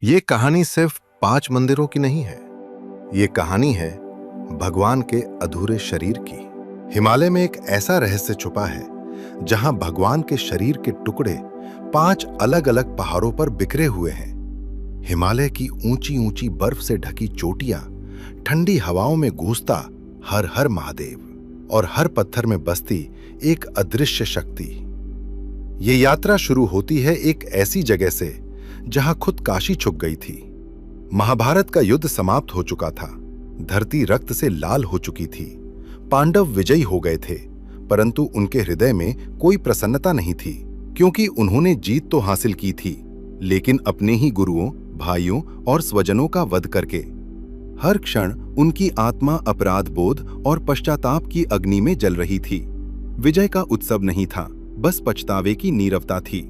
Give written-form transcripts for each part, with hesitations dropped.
ये कहानी सिर्फ 5 मंदिरों की नहीं है। ये कहानी है भगवान के अधूरे शरीर की। हिमालय में एक ऐसा रहस्य छुपा है जहां भगवान के शरीर के टुकड़े 5 अलग-अलग पहाड़ों पर बिखरे हुए हैं। हिमालय की ऊंची ऊंची बर्फ से ढकी चोटियां, ठंडी हवाओं में गूंजता हर हर महादेव और हर पत्थर में बसती एक अदृश्य शक्ति। ये यात्रा शुरू होती है एक ऐसी जगह से जहां खुद काशी छुप गई थी। महाभारत का युद्ध समाप्त हो चुका था, धरती रक्त से लाल हो चुकी थी, पांडव विजयी हो गए थे, परंतु उनके हृदय में कोई प्रसन्नता नहीं थी, क्योंकि उन्होंने जीत तो हासिल की थी, लेकिन अपने ही गुरुओं, भाइयों और स्वजनों का वध करके। हर क्षण उनकी आत्मा अपराध बोध और पश्चाताप की अग्नि में जल रही थी। विजय का उत्सव नहीं था, बस पछतावे की नीरवता थी।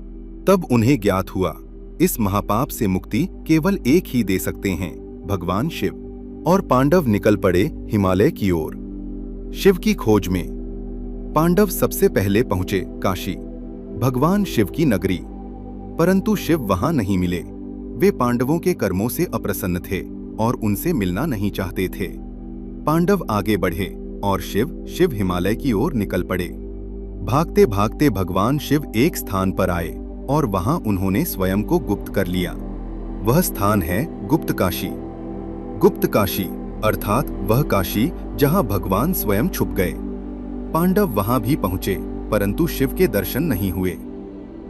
तब उन्हें ज्ञात हुआ, इस महापाप से मुक्ति केवल एक ही दे सकते हैं, भगवान शिव। और पांडव निकल पड़े हिमालय की ओर, शिव की खोज में। पांडव सबसे पहले पहुंचे काशी, भगवान शिव की नगरी। परंतु शिव वहां नहीं मिले। वे पांडवों के कर्मों से अप्रसन्न थे और उनसे मिलना नहीं चाहते थे। पांडव आगे बढ़े और शिव हिमालय की ओर निकल पड़े। भागते भागते भगवान शिव एक स्थान पर आए और वहां उन्होंने स्वयं को गुप्त कर लिया। वह स्थान है गुप्त काशी। गुप्त काशी अर्थात वह काशी जहां भगवान स्वयं छुप गए। पांडव वहां भी पहुंचे, परंतु शिव के दर्शन नहीं हुए।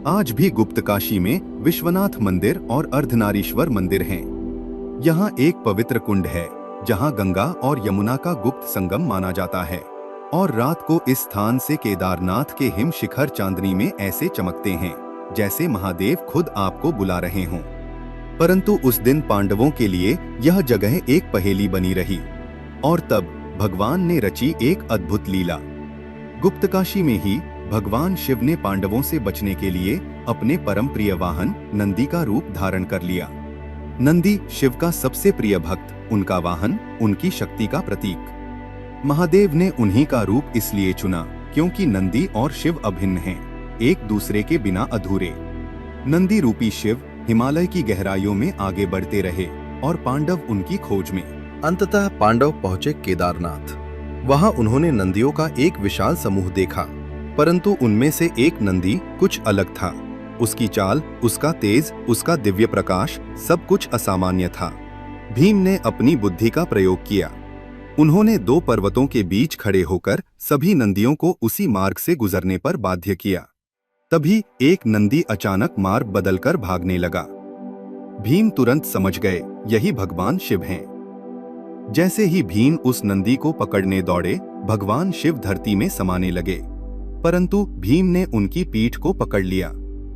आज भी गुप्त काशी में विश्वनाथ मंदिर और अर्धनारीश्वर मंदिर हैं। यहाँ एक पवित्र कुंड है जहाँ गंगा और यमुना का गुप्त संगम माना जाता है, और रात को इस स्थान से केदारनाथ के हिम शिखर चांदनी में ऐसे चमकते हैं जैसे महादेव खुद आपको बुला रहे हों। परंतु उस दिन पांडवों के लिए यह जगह एक पहेली बनी रही, और तब भगवान ने रची एक अद्भुत लीला। गुप्त काशी में ही भगवान शिव ने पांडवों से बचने के लिए अपने परम प्रिय वाहन नंदी का रूप धारण कर लिया। नंदी शिव का सबसे प्रिय भक्त, उनका वाहन, उनकी शक्ति का प्रतीक। महादेव ने उन्हीं का रूप इसलिए चुना क्योंकि नंदी और शिव अभिन्न हैं, एक दूसरे के बिना अधूरे। नंदी रूपी शिव हिमालय की गहराइयों में आगे बढ़ते रहे और पांडव उनकी खोज में। अंततः पांडव पहुंचे केदारनाथ। वहां उन्होंने नंदियों का एक विशाल समूह देखा, परंतु उनमें से एक नंदी कुछ अलग था। उसकी चाल, उसका तेज, उसका दिव्य प्रकाश, सब कुछ असामान्य था। भीम ने अपनी बुद्धि का प्रयोग किया। उन्होंने 2 पर्वतों के बीच खड़े होकर सभी नंदियों को उसी मार्ग से गुजरने पर बाध्य किया। तभी एक नंदी अचानक मार्ग बदलकर भागने लगा। भीम तुरंत समझ गए, यही भगवान शिव हैं। जैसे ही भीम उस नंदी को पकड़ने दौड़े, भगवान शिव धरती में समाने लगे, परंतु भीम ने उनकी पीठ को पकड़ लिया,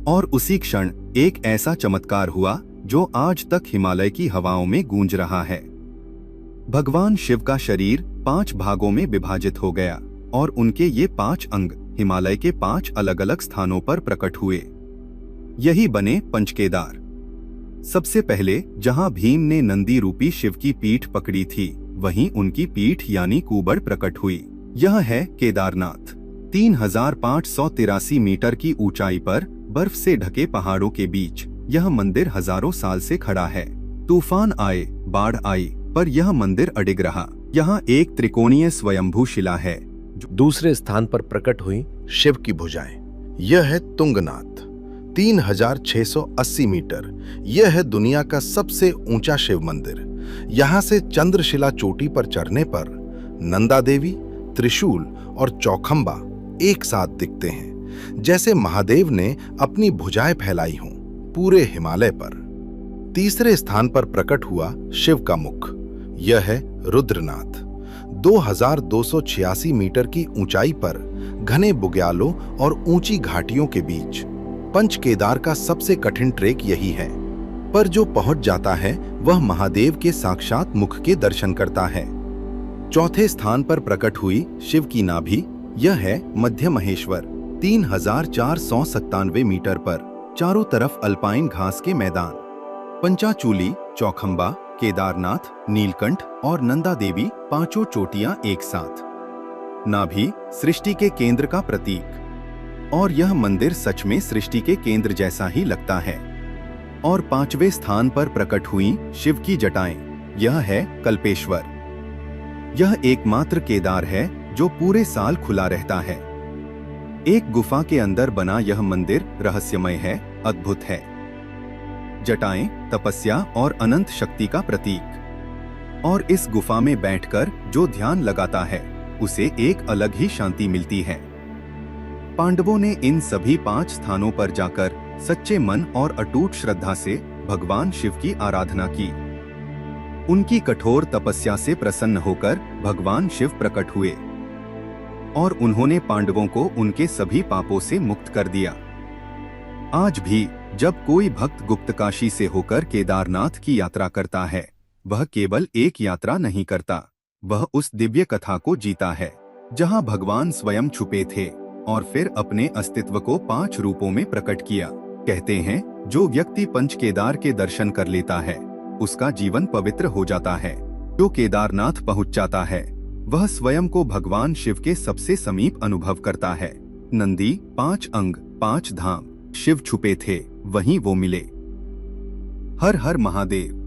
और उसी क्षण एक ऐसा चमत्कार हुआ जो आज तक हिमालय की हवाओं में गूंज रहा है। भगवान शिव का शरीर 5 भागों में विभाजित हो गया, और उनके ये 5 अंग हिमालय के 5 अलग अलग स्थानों पर प्रकट हुए। यही बने पंचकेदार। सबसे पहले जहां भीम ने नंदी रूपी शिव की पीठ पकड़ी थी, वहीं उनकी पीठ यानी कुबड़ प्रकट हुई। यह है केदारनाथ। 3583 मीटर की ऊंचाई पर बर्फ से ढके पहाड़ों के बीच यह मंदिर हजारों साल से खड़ा है। तूफान आए, बाढ़ आई, पर यह मंदिर अडिग रहा। यहाँ एक त्रिकोणीय स्वयंभू शिला है। दूसरे स्थान पर प्रकट हुई शिव की भुजाएं। यह है तुंगनाथ, 3680 मीटर। यह है दुनिया का सबसे ऊंचा शिव मंदिर। यहाँ से चंद्रशिला चोटी पर चढ़ने पर नंदा देवी, त्रिशूल और चौखंबा एक साथ दिखते हैं, जैसे महादेव ने अपनी भुजाएं फैलाई हों पूरे हिमालय पर। तीसरे स्थान पर प्रकट हुआ शिव का मुख। यह है रुद्रनाथ, 2286 मीटर की ऊंचाई पर घने बुग्यालों और ऊंची घाटियों के बीच। पंच केदार का सबसे कठिन ट्रेक यही है, पर जो पहुंच जाता है वह महादेव के साक्षात मुख के दर्शन करता है। चौथे स्थान पर प्रकट हुई शिव की नाभि। यह है मध्य महेश्वर, 3497 मीटर पर, चारों तरफ अल्पाइन घास के मैदान। पंचाचूली, चौखंबा, केदारनाथ, नीलकंठ और नंदा देवी, 5 चोटियां एक साथ। नाभि सृष्टि के केंद्र का प्रतीक, और यह मंदिर सच में सृष्टि के केंद्र जैसा ही लगता है। और 5वें स्थान पर प्रकट हुई शिव की जटाएं। यह है कल्पेश्वर। यह एकमात्र केदार है जो पूरे साल खुला रहता है। एक गुफा के अंदर बना यह मंदिर रहस्यमय है, अद्भुत है। जटाएं तपस्या और अनंत शक्ति का प्रतीक। और इस गुफा में बैठकर जो ध्यान लगाता है उसे एक अलग ही शांति मिलती है। पांडवों ने इन सभी 5 स्थानों पर जाकर सच्चे मन और अटूट श्रद्धा से भगवान शिव की आराधना की। उनकी कठोर तपस्या से प्रसन्न होकर भगवान शिव प्रकट हुए और उन्होंने पांडवों को उनके सभी पापों से मुक्त कर दिया। आज भी जब कोई भक्त गुप्तकाशी से होकर केदारनाथ की यात्रा करता है, वह केवल एक यात्रा नहीं करता, वह उस दिव्य कथा को जीता है जहां भगवान स्वयं छुपे थे और फिर अपने अस्तित्व को 5 रूपों में प्रकट किया। कहते हैं जो व्यक्ति पंच केदार के दर्शन कर लेता है उसका जीवन पवित्र हो जाता है। जो केदारनाथ पहुंच जाता है वह स्वयं को भगवान शिव के सबसे समीप अनुभव करता है। नंदी 5 अंग 5 धाम, शिव छुपे थे वहीं वो मिले। हर हर महादेव।